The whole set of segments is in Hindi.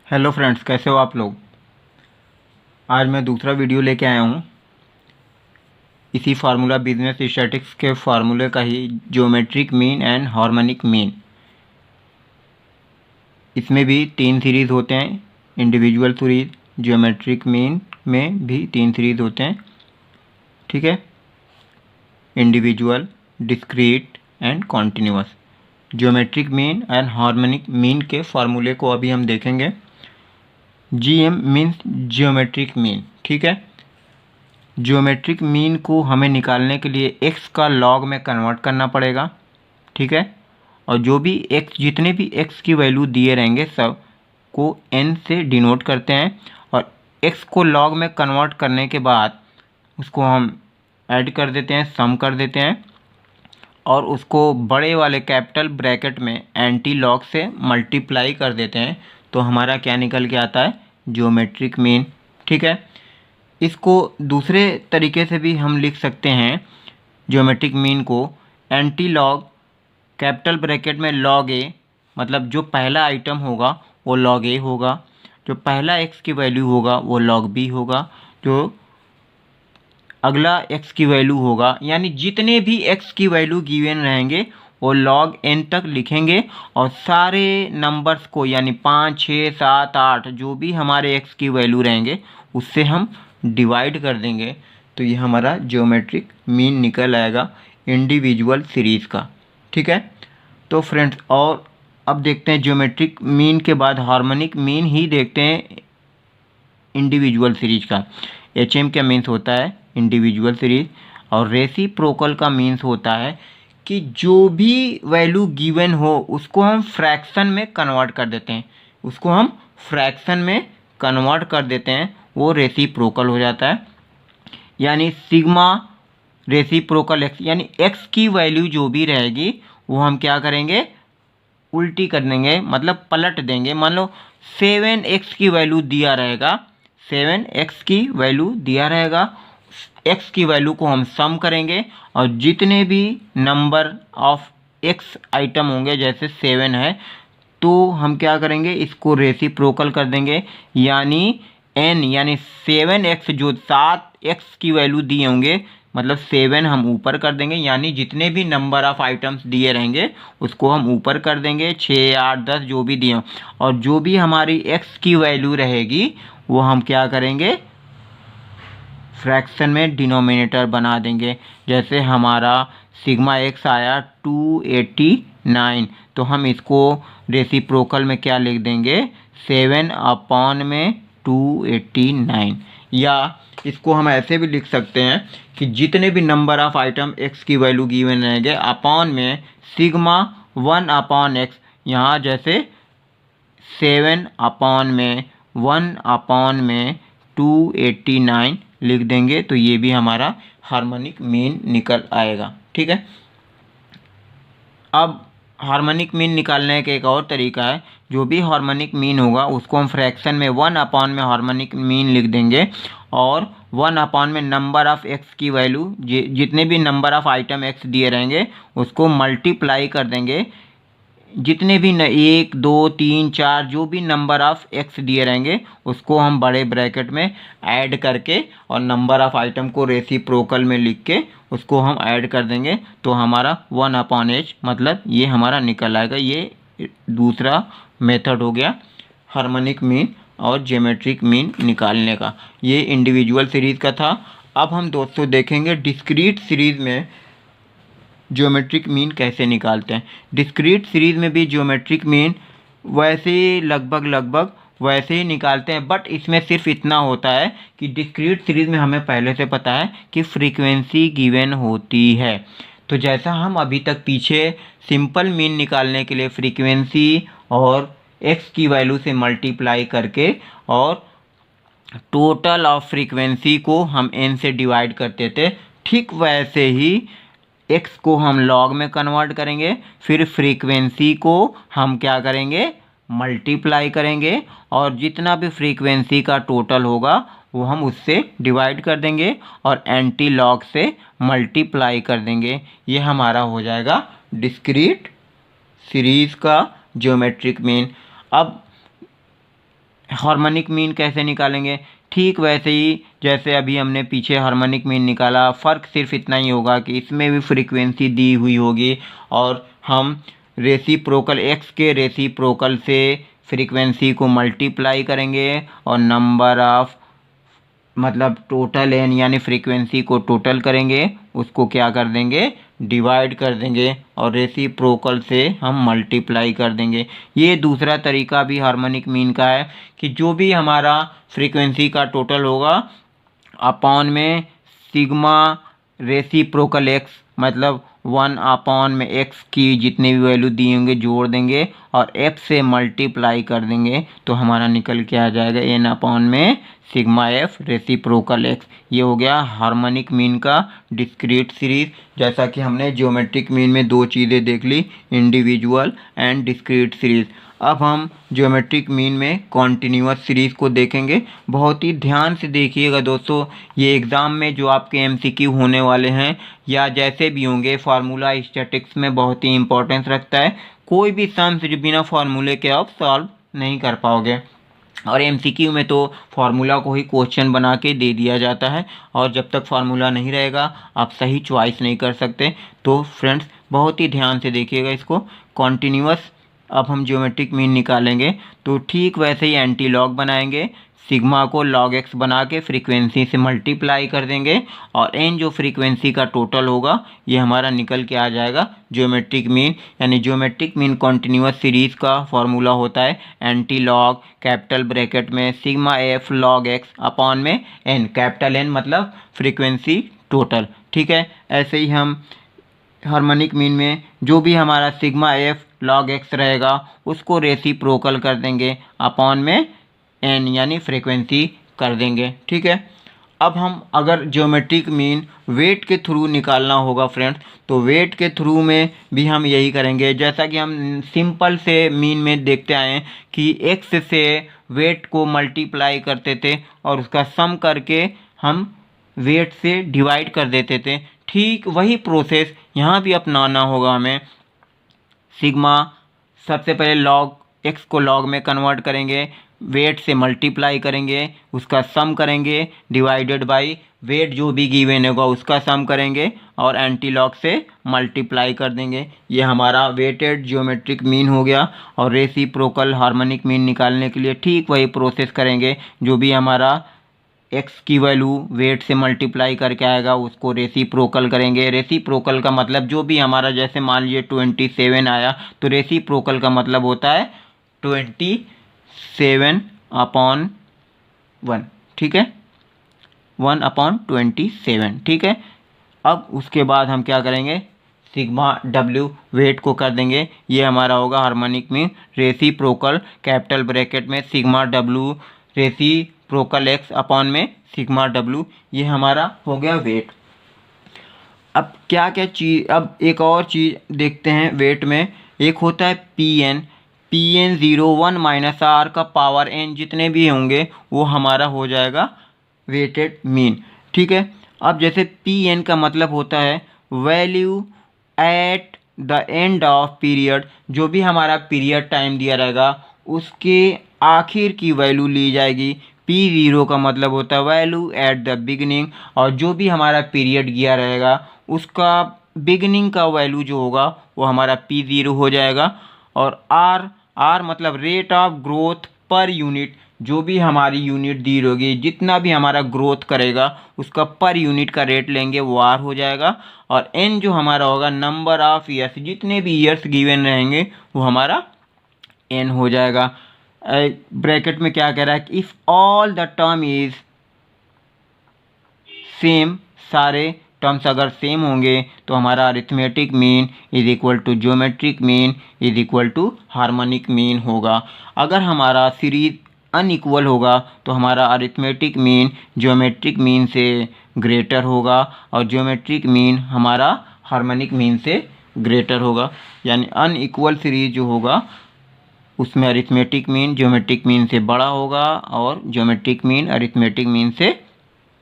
हेलो फ्रेंड्स, कैसे हो आप लोग। आज मैं दूसरा वीडियो लेके आया हूँ इसी फार्मूला बिजनेस स्टैटिस्टिक्स के फार्मूले का ही, geometric mean and harmonic mean. इसमें भी 3 सीरीज़ होते हैं, इंडिविजुअल सीरीज। ज्योमेट्रिक मीन में भी 3 सीरीज़ होते हैं, ठीक है। Individual, discrete and continuous. Geometric mean and harmonic mean के फार्मूले को अभी हम देखेंगे। GM मीन्स ज्योमेट्रिक मीन, ठीक है। ज्योमेट्रिक मीन को हमें निकालने के लिए x का लॉग में कन्वर्ट करना पड़ेगा, ठीक है। और जो भी x, जितने भी x की वैल्यू दिए रहेंगे सब को n से डिनोट करते हैं। और x को लॉग में कन्वर्ट करने के बाद उसको हम ऐड कर देते हैं, सम कर देते हैं, और उसको बड़े वाले कैपिटल ब्रैकेट में एंटी लॉग से मल्टीप्लाई कर देते हैं। तो हमारा क्या निकल के आता है, ज्योमेट्रिक मीन, ठीक है। इसको दूसरे तरीके से भी हम लिख सकते हैं। ज्योमेट्रिक मीन को एंटी लॉग कैपिटल ब्रैकेट में लॉग ए, मतलब जो पहला आइटम होगा वो लॉग ए होगा, जो पहला एक्स की वैल्यू होगा वो लॉग बी होगा, जो अगला एक्स की वैल्यू होगा, यानी जितने भी एक्स की वैल्यू गिवन रहेंगे वो लॉग एन तक लिखेंगे। और सारे नंबर्स को, यानी 5, 6, 7, 8 जो भी हमारे एक्स की वैल्यू रहेंगे उससे हम डिवाइड कर देंगे। तो ये हमारा ज्योमेट्रिक मीन निकल आएगा इंडिविजुअल सीरीज़ का, ठीक है। तो फ्रेंड्स, और अब देखते हैं ज्योमेट्रिक मीन के बाद हार्मोनिक मीन ही देखते हैं इंडिविजुअल सीरीज का। HM क्या मीन्स होता है, इंडिविजुअल सीरीज। और रेसिप्रोकल का मीन्स होता है कि जो भी वैल्यू गिवन हो उसको हम फ्रैक्शन में कन्वर्ट कर देते हैं, उसको हम फ्रैक्शन में कन्वर्ट कर देते हैं, वो रेसिप्रोकल हो जाता है। यानी सिग्मा रेसिप्रोकल एक्स, यानी एक्स की वैल्यू जो भी रहेगी वो हम क्या करेंगे, उल्टी कर देंगे, मतलब पलट देंगे। मान लो 7x की वैल्यू दिया रहेगा, 7x की वैल्यू दिया रहेगा, x की वैल्यू को हम सम करेंगे, और जितने भी नंबर ऑफ x आइटम होंगे, जैसे 7 है, तो हम क्या करेंगे, इसको रेसिप्रोकल कर देंगे। यानी n, यानी 7x, जो 7x की वैल्यू दिए होंगे, मतलब 7 हम ऊपर कर देंगे, यानी जितने भी नंबर ऑफ आइटम्स दिए रहेंगे उसको हम ऊपर कर देंगे, 6, 8, 10 जो भी दिए हों। और जो भी हमारी x की वैल्यू रहेगी वो हम क्या करेंगे, फ्रैक्शन में डिनोमिनेटर बना देंगे। जैसे हमारा सिग्मा एक्स आया 289, तो हम इसको रेसिप्रोकल में क्या लिख देंगे, 7/289। या इसको हम ऐसे भी लिख सकते हैं कि जितने भी नंबर ऑफ आइटम x की वैल्यू गिवन रहेंगे अपॉन में सिग्मा 1/x, यहाँ जैसे 7/1/289 लिख देंगे, तो ये भी हमारा हार्मोनिक मीन निकल आएगा, ठीक है। अब हार्मोनिक मीन निकालने का एक और तरीका है। जो भी हार्मोनिक मीन होगा उसको हम फ्रैक्शन में 1 में हार्मोनिक मीन लिख देंगे, और 1 में नंबर ऑफ एक्स की वैल्यू, जितने भी नंबर ऑफ आइटम एक्स दिए रहेंगे उसको मल्टीप्लाई कर देंगे। जितने भी 1, 2, 3, 4 जो भी नंबर ऑफ एक्स दिए रहेंगे उसको हम बड़े ब्रैकेट में ऐड करके, और नंबर ऑफ आइटम को रेसिप्रोकल में लिख के उसको हम ऐड कर देंगे। तो हमारा 1/h, मतलब ये हमारा निकल आएगा। ये दूसरा मेथड हो गया हार्मोनिक मीन और ज्योमेट्रिक मीन निकालने का। ये इंडिविजुअल सीरीज़ का था। अब हम दोस्तों देखेंगे डिस्क्रीट सीरीज़ में ज्योमेट्रिक मीन कैसे निकालते हैं। डिस्क्रीट सीरीज़ में भी ज्योमेट्रिक मीन वैसे ही लगभग वैसे ही निकालते हैं, बट इसमें सिर्फ इतना होता है कि डिस्क्रीट सीरीज़ में हमें पहले से पता है कि फ्रीक्वेंसी गिवन होती है। तो जैसा हम अभी तक पीछे सिंपल मीन निकालने के लिए फ्रीक्वेंसी और एक्स की वैल्यू से मल्टीप्लाई करके और टोटल ऑफ फ्रीक्वेंसी को हम एन से डिवाइड करते थे, ठीक वैसे ही एक्स को हम लॉग में कन्वर्ट करेंगे, फिर फ्रीक्वेंसी को हम क्या करेंगे, मल्टीप्लाई करेंगे, और जितना भी फ्रीक्वेंसी का टोटल होगा वो हम उससे डिवाइड कर देंगे और एंटी लॉग से मल्टीप्लाई कर देंगे। ये हमारा हो जाएगा डिस्क्रीट सीरीज़ का ज्योमेट्रिक मीन। अब हार्मोनिक मीन कैसे निकालेंगे? ठीक वैसे ही जैसे अभी हमने पीछे हार्मोनिक मीन निकाला, फ़र्क सिर्फ इतना ही होगा कि इसमें भी फ्रीक्वेंसी दी हुई होगी और हम रेसिप्रोकल एक्स के रेसिप्रोकल से फ्रीक्वेंसी को मल्टीप्लाई करेंगे और नंबर ऑफ मतलब टोटल एन यानी फ्रीक्वेंसी को टोटल करेंगे, उसको क्या कर देंगे, डिवाइड कर देंगे और रेसिप्रोकल से हम मल्टीप्लाई कर देंगे। ये दूसरा तरीका भी हार्मोनिक मीन का है कि जो भी हमारा फ्रीक्वेंसी का टोटल होगा अपॉन में सिग्मा रेसिप्रोकल एक्स मतलब 1 में एक्स की जितनी भी वैल्यू दी होंगे जोड़ देंगे और एफ से मल्टीप्लाई कर देंगे तो हमारा निकल के आ जाएगा n में सिग्मा एफ रेसिप्रोकल एक्स। ये हो गया हार्मोनिक मीन का डिस्क्रीट सीरीज। जैसा कि हमने ज्योमेट्रिक मीन में दो चीज़ें देख ली, इंडिविजुअल एंड डिस्क्रीट सीरीज। अब हम ज्योमेट्रिक मीन में कॉन्टिन्यूअस सीरीज़ को देखेंगे। बहुत ही ध्यान से देखिएगा दोस्तों, ये एग्ज़ाम में जो आपके एमसीक्यू होने वाले हैं या जैसे भी होंगे, फार्मूला स्टैटिक्स में बहुत ही इंपॉर्टेंस रखता है। कोई भी सम्स जो बिना फार्मूले के आप सॉल्व नहीं कर पाओगे और एमसीक्यू में तो फार्मूला को ही क्वेश्चन बना के दे दिया जाता है और जब तक फार्मूला नहीं रहेगा आप सही चॉइस नहीं कर सकते। तो फ्रेंड्स बहुत ही ध्यान से देखिएगा इसको। कॉन्टिन्यूअस अब हम ज्योमेट्रिक मीन निकालेंगे तो ठीक वैसे ही एंटी लॉग बनाएंगे, सिग्मा को लॉग एक्स बना के फ्रीक्वेंसी से मल्टीप्लाई कर देंगे और एन जो फ्रीक्वेंसी का टोटल होगा ये हमारा निकल के आ जाएगा ज्योमेट्रिक मीन। यानी ज्योमेट्रिक मीन कॉन्टिन्यूअस सीरीज़ का फॉर्मूला होता है एंटी लॉग कैपिटल ब्रैकेट में sigma F log x upon में एन, कैपिटल एन मतलब फ्रीक्वेंसी टोटल। ठीक है, ऐसे ही हम हार्मोनिक मीन में जो भी हमारा सिग्मा एफ लॉग एक्स रहेगा उसको रेसिप्रोकल कर देंगे अपॉन में एन यानी फ्रीक्वेंसी कर देंगे। ठीक है, अब हम अगर ज्योमेट्रिक मीन वेट के थ्रू निकालना होगा फ्रेंड्स तो वेट के थ्रू में भी हम यही करेंगे। जैसा कि हम सिंपल से मीन में देखते आए हैं कि एक्स से वेट को मल्टीप्लाई करते थे और उसका सम करके हम वेट से डिवाइड कर देते थे। ठीक वही प्रोसेस यहाँ भी अपनाना होगा हमें। सिग्मा सबसे पहले लॉग एक्स को लॉग में कन्वर्ट करेंगे, वेट से मल्टीप्लाई करेंगे, उसका सम करेंगे डिवाइडेड बाय वेट जो भी गिवन होगा उसका सम करेंगे और एंटी लॉग से मल्टीप्लाई कर देंगे। ये हमारा वेटेड ज्योमेट्रिक मीन हो गया। और रेसिप्रोकल हार्मोनिक मीन निकालने के लिए ठीक वही प्रोसेस करेंगे। जो भी हमारा एक्स की वैल्यू वेट से मल्टीप्लाई करके आएगा उसको रेसिप्रोकल करेंगे। रेसिप्रोकल का मतलब जो भी हमारा, जैसे मान लीजिए 27 आया तो रेसिप्रोकल का मतलब होता है 27/1। ठीक है, 1/27। ठीक है, अब उसके बाद हम क्या करेंगे, सिग्मा डब्ल्यू वेट को कर देंगे। ये हमारा होगा harmonic mean reciprocal capital bracket में sigma W reciprocal X upon में सिग्मा डब्ल्यू। ये हमारा हो गया वेट। अब क्या क्या चीज़, अब एक और चीज़ देखते हैं वेट में। एक होता है पी एन 0 1 माइनस आर का पावर एन जितने भी होंगे वो हमारा हो जाएगा वेटेड मीन। ठीक है, अब जैसे पी एन का मतलब होता है value at the end of period. जो भी हमारा पीरियड टाइम दिया रहेगा उसके आखिर की वैल्यू ली जाएगी। P0 का मतलब होता है वैल्यू एट द बिगिनिंग, और जो भी हमारा पीरियड दिया रहेगा उसका बिगिनिंग का वैल्यू जो होगा वो हमारा P0 हो जाएगा। और R मतलब rate of growth per unit. जो भी हमारी यूनिट दी होगी, जितना भी हमारा ग्रोथ करेगा उसका पर यूनिट का रेट लेंगे वो R हो जाएगा। और N जो हमारा होगा नंबर ऑफ ईयर्स, जितने भी ईयर्स गिवन रहेंगे वो हमारा N हो जाएगा। ब्रैकेट में क्या कह रहा है कि if all the term is same, सारे टर्म्स अगर सेम होंगे तो हमारा arithmetic mean is equal to geometric mean is equal to harmonic mean होगा। अगर हमारा सीरीज अनइक्वल होगा तो हमारा अरिथमेटिक मीन ज्योमेट्रिक मीन से ग्रेटर होगा और ज्योमेट्रिक मीन हमारा हार्मोनिक मीन से ग्रेटर होगा। यानी अनइक्वल सीरीज जो होगा उसमें अरिथमेटिक मीन ज्योमेट्रिक मीन से बड़ा होगा और ज्योमेट्रिक मीन अरिथमेटिक मीन से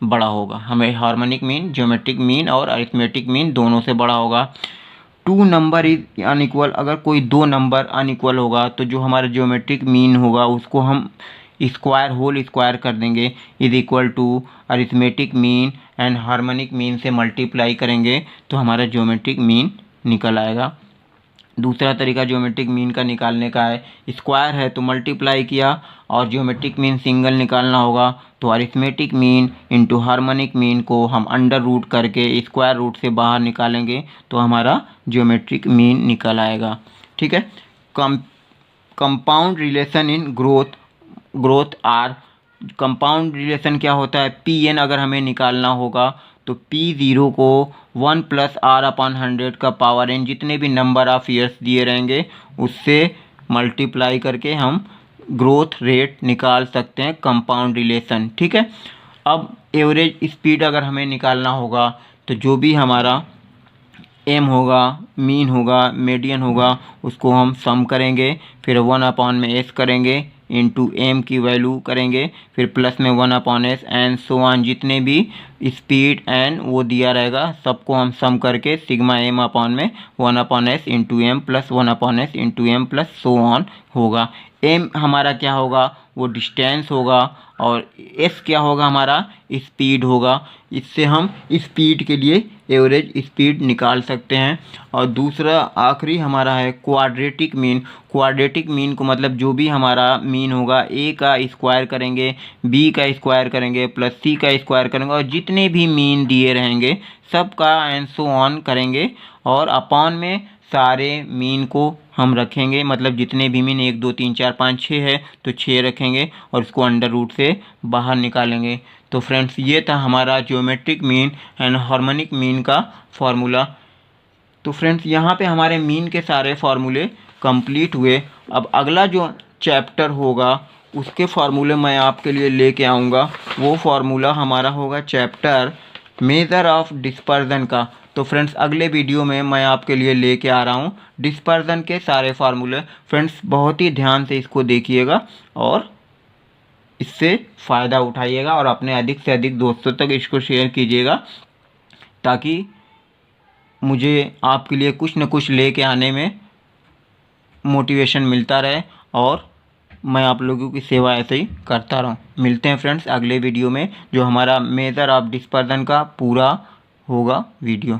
बड़ा होगा। हमें हार्मोनिक मीन ज्योमेट्रिक मीन और अरिथमेटिक मीन दोनों से बड़ा होगा। 2 नंबर इज अनइक्वल, अगर कोई 2 नंबर अनइक्वल होगा तो जो हमारा ज्योमेट्रिक मीन होगा उसको हम स्क्वायर होल स्क्वायर कर देंगे is equal to arithmetic mean and harmonic mean से मल्टीप्लाई करेंगे तो हमारा ज्योमेट्रिक मीन निकल आएगा। दूसरा तरीका ज्योमेट्रिक मीन का निकालने का है, स्क्वायर है तो मल्टीप्लाई किया और ज्योमेट्रिक मीन सिंगल निकालना होगा तो arithmetic mean into harmonic mean को हम अंडर रूट करके स्क्वायर रूट से बाहर निकालेंगे तो हमारा ज्योमेट्रिक मीन निकल आएगा। ठीक है। Compound relation in growth R, compound relation क्या होता है, पी एन अगर हमें निकालना होगा तो P0 को 1 + R/100 का पावर एन जितने भी नंबर ऑफ ईयर्स दिए रहेंगे उससे मल्टीप्लाई करके हम ग्रोथ रेट निकाल सकते हैं, कंपाउंड रिलेशन। ठीक है। अब एवरेज स्पीड अगर हमें निकालना होगा तो जो भी हमारा एम होगा, मीन होगा, मीडियन होगा, उसको हम सम करेंगे, फिर 1/s करेंगे इंटू एम की वैल्यू करेंगे, फिर प्लस में 1/s एंड सो ऑन, जितने भी स्पीड एंड वो दिया रहेगा सबको हम सम करके सिग्मा एम अपॉन में 1/s into M plus 1/s into M plus so on होगा। एम हमारा क्या होगा, वो डिस्टेंस होगा और एस क्या होगा, हमारा स्पीड होगा। इससे हम स्पीड के लिए एवरेज स्पीड निकाल सकते हैं। और दूसरा आखिरी हमारा है क्वाड्रेटिक मीन। क्वाड्रेटिक मीन को मतलब जो भी हमारा मीन होगा ए का स्क्वायर करेंगे, बी का स्क्वायर करेंगे, प्लस सी का स्क्वायर करेंगे और जितने भी मीन दिए रहेंगे सब का एंड सो ऑन करेंगे और अपॉन में सारे मीन को हम रखेंगे, मतलब जितने भी मीन 1 2 3 4 5 6 है तो 6 रखेंगे और इसको अंडर रूट से बाहर निकालेंगे। तो फ्रेंड्स ये था हमारा geometric mean and harmonic mean का फॉर्मूला। तो फ्रेंड्स यहाँ पे हमारे मीन के सारे फार्मूले कंप्लीट हुए। अब अगला जो चैप्टर होगा उसके फार्मूले मैं आपके लिए लेके आऊँगा। वो फार्मूला हमारा होगा चैप्टर मेजर ऑफ डिस्पर्जन का। तो फ्रेंड्स अगले वीडियो में मैं आपके लिए लेके आ रहा हूँ डिस्पर्जन के सारे फार्मूले। फ्रेंड्स बहुत ही ध्यान से इसको देखिएगा और इससे फ़ायदा उठाइएगा और अपने अधिक से अधिक दोस्तों तक इसको शेयर कीजिएगा ताकि मुझे आपके लिए कुछ न कुछ लेके आने में मोटिवेशन मिलता रहे और मैं आप लोगों की सेवा ऐसे ही करता रहूं। मिलते हैं फ्रेंड्स अगले वीडियो में जो हमारा मेजर ऑफ डिस्पर्जन का पूरा होगा वीडियो।